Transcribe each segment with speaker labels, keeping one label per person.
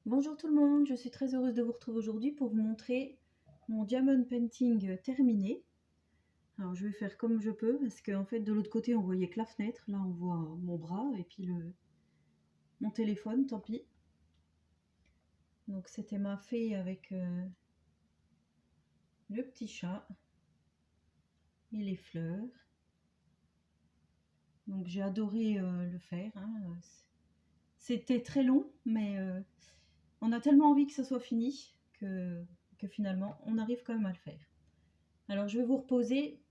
Speaker 1: Bonjour tout le monde, je suis très heureuse de vous retrouver aujourd'hui pour vous montrer mon diamond painting terminé. Alors je vais faire comme je peux parce qu'en fait de l'autre côté on voyait que la fenêtre, là on voit mon bras et puis mon téléphone, tant pis. Donc c'était ma fée avec le petit chat et les fleurs. Donc j'ai adoré le faire, hein. C'était très long mais on a tellement envie que ça soit fini que finalement on arrive quand même à le faire. Alors je vais vous reposer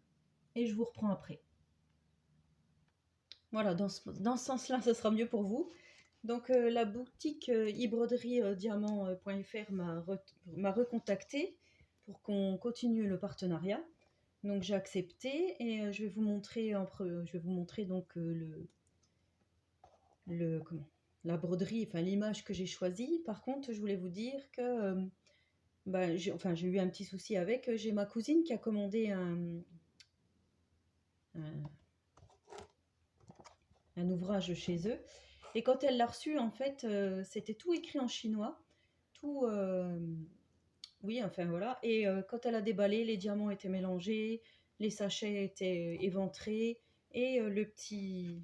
Speaker 1: et je vous reprends après. Voilà, dans ce sens-là, ça sera mieux pour vous. Donc la boutique e-broderie-diamant.fr m'a recontacté pour qu'on continue le partenariat. Donc j'ai accepté et je vais vous montrer donc la broderie, enfin l'image que j'ai choisie. Par contre, je voulais vous dire que j'ai eu un petit souci avec. J'ai ma cousine qui a commandé un ouvrage chez eux. Et quand elle l'a reçu, en fait, c'était tout écrit en chinois. Tout. Oui, enfin voilà. Et quand elle a déballé, les diamants étaient mélangés, les sachets étaient éventrés. Et le petit.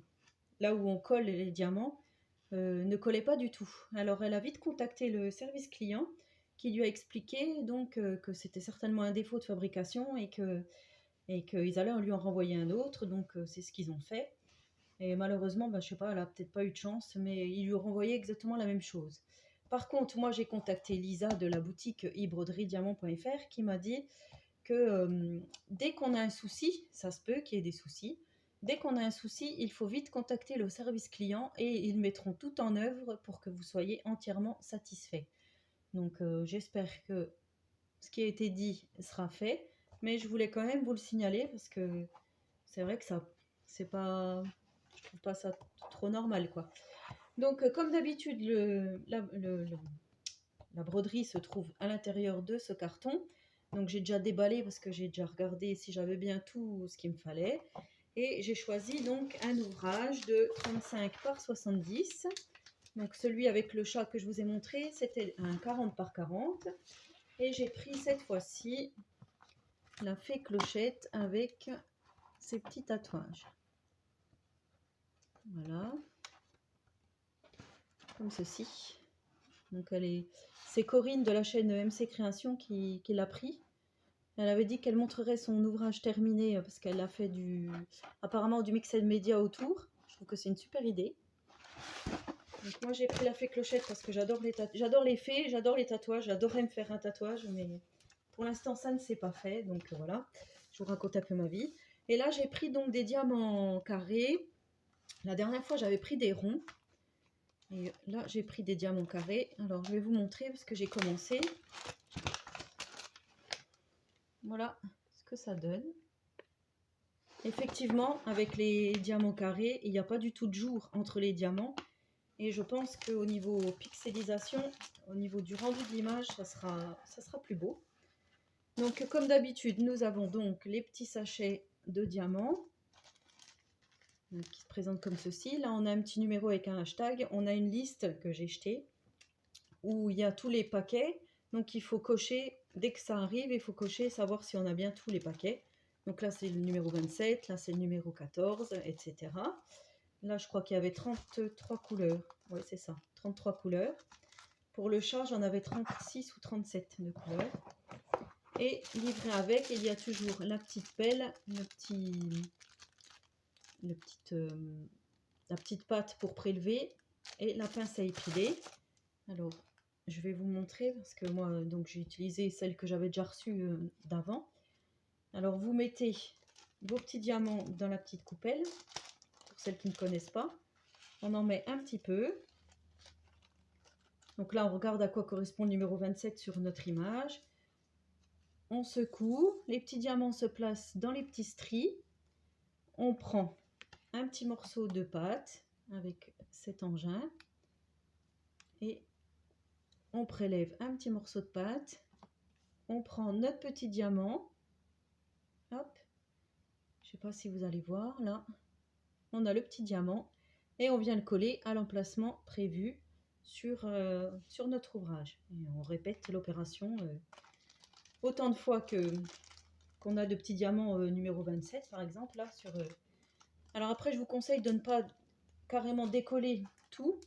Speaker 1: Là où on colle les diamants ne collait pas du tout. Alors elle a vite contacté le service client qui lui a expliqué donc que c'était certainement un défaut de fabrication et qu'ils allaient lui en renvoyer un autre. Donc c'est ce qu'ils ont fait. Et malheureusement, je sais pas, elle a peut-être pas eu de chance, mais ils lui ont renvoyé exactement la même chose. Par contre, moi j'ai contacté Lisa de la boutique e-broderie-diamant.fr qui m'a dit que dès qu'on a un souci, ça se peut qu'il y ait des soucis, dès qu'on a un souci, il faut vite contacter le service client et ils mettront tout en œuvre pour que vous soyez entièrement satisfait. Donc j'espère que ce qui a été dit sera fait, mais je voulais quand même vous le signaler parce que c'est vrai que ça, c'est pas, je trouve pas ça trop normal, quoi. Donc, comme d'habitude, la broderie se trouve à l'intérieur de ce carton. Donc, j'ai déjà déballé parce que j'ai déjà regardé si j'avais bien tout ce qu'il me fallait. Et j'ai choisi donc un ouvrage de 35 par 70. Donc, celui avec le chat que je vous ai montré, c'était un 40 par 40. Et j'ai pris cette fois-ci la fée Clochette avec ses petits tatouages. Voilà, comme ceci. Donc c'est Corinne de la chaîne MC Création qui l'a pris. Elle avait dit qu'elle montrerait son ouvrage terminé parce qu'elle a fait apparemment du mix and media autour. Je trouve que c'est une super idée. Donc moi j'ai pris la fée Clochette parce que j'adore les fées, j'adore les tatouages, j'adorerais me faire un tatouage, mais pour l'instant ça ne s'est pas fait. Donc voilà, je vous raconte un peu ma vie. Et là j'ai pris donc des diamants carrés. La dernière fois j'avais pris des ronds. Et là, j'ai pris des diamants carrés. Alors, je vais vous montrer parce que j'ai commencé. Voilà ce que ça donne. Effectivement, avec les diamants carrés, il n'y a pas du tout de jour entre les diamants. Et je pense qu'au niveau pixelisation, au niveau du rendu de l'image, ça sera plus beau. Donc, comme d'habitude, nous avons donc les petits sachets de diamants qui se présentent comme ceci. Là, on a un petit numéro avec un hashtag. On a une liste que j'ai jetée où il y a tous les paquets. Donc il faut cocher, dès que ça arrive, il faut cocher, savoir si on a bien tous les paquets. Donc là c'est le numéro 27, là c'est le numéro 14, etc. Là je crois qu'il y avait 33 couleurs. Oui c'est ça, 33 couleurs. Pour le chat j'en avais 36 ou 37 de couleurs. Et livré avec, il y a toujours la petite pelle, la petite pâte pour prélever et la pince à épiler. Alors je vais vous montrer parce que moi donc j'ai utilisé celle que j'avais déjà reçue d'avant. Alors vous mettez vos petits diamants dans la petite coupelle. Pour celles qui ne connaissent pas, on en met un petit peu. Donc là on regarde à quoi correspond le numéro 27 sur notre image. On secoue, les petits diamants se placent dans les petits stries. On prend un petit morceau de pâte avec cet engin et on prélève un petit morceau de pâte. On prend notre petit diamant. Hop. Je ne sais pas si vous allez voir, là, on a le petit diamant et on vient le coller à l'emplacement prévu. sur notre ouvrage. Et on répète l'opération autant de fois qu'on a de petits diamants numéro 27 par exemple là sur. Alors après je vous conseille de ne pas carrément décoller tout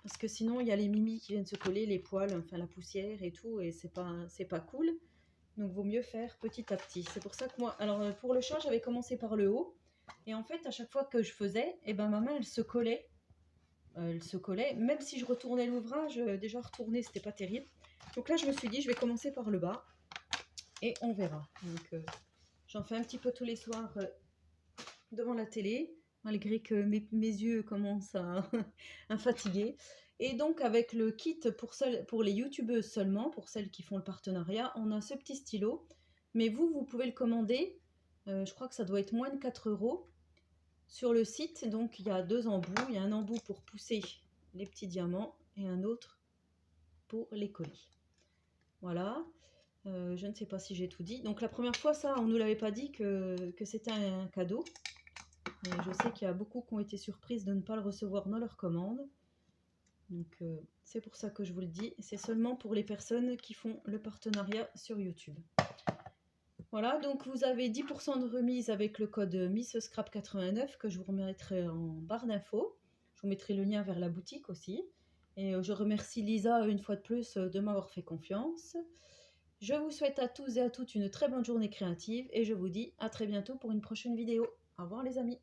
Speaker 1: parce que sinon il y a les mimis qui viennent se coller, les poils, enfin la poussière et tout, et c'est pas cool. Donc vaut mieux faire petit à petit. C'est pour ça que moi, alors pour le chat j'avais commencé par le haut, et en fait à chaque fois que je faisais, et ben ma main elle se collait. Elle se collait, même si je retournais l'ouvrage, déjà retourner c'était pas terrible. Donc là je me suis dit je vais commencer par le bas et on verra. Donc j'en fais un petit peu tous les soirs devant la télé, malgré que mes yeux commencent à fatiguer. Et donc avec le kit pour les youtubeuses seulement, pour celles qui font le partenariat, on a ce petit stylo. Mais vous pouvez le commander, je crois que ça doit être moins de 4 € sur le site. Donc il y a deux embouts, il y a un embout pour pousser les petits diamants et un autre pour les coller. Voilà. Je ne sais pas si j'ai tout dit. Donc la première fois, ça, on ne nous l'avait pas dit que c'était un cadeau. Et je sais qu'il y a beaucoup qui ont été surprises de ne pas le recevoir dans leur commande. Donc c'est pour ça que je vous le dis. C'est seulement pour les personnes qui font le partenariat sur YouTube. Voilà, donc vous avez 10% de remise avec le code MissScrap89 que je vous remettrai en barre d'infos. Je vous mettrai le lien vers la boutique aussi. Et je remercie Lisa une fois de plus de m'avoir fait confiance. Je vous souhaite à tous et à toutes une très bonne journée créative et je vous dis à très bientôt pour une prochaine vidéo. Au revoir les amis.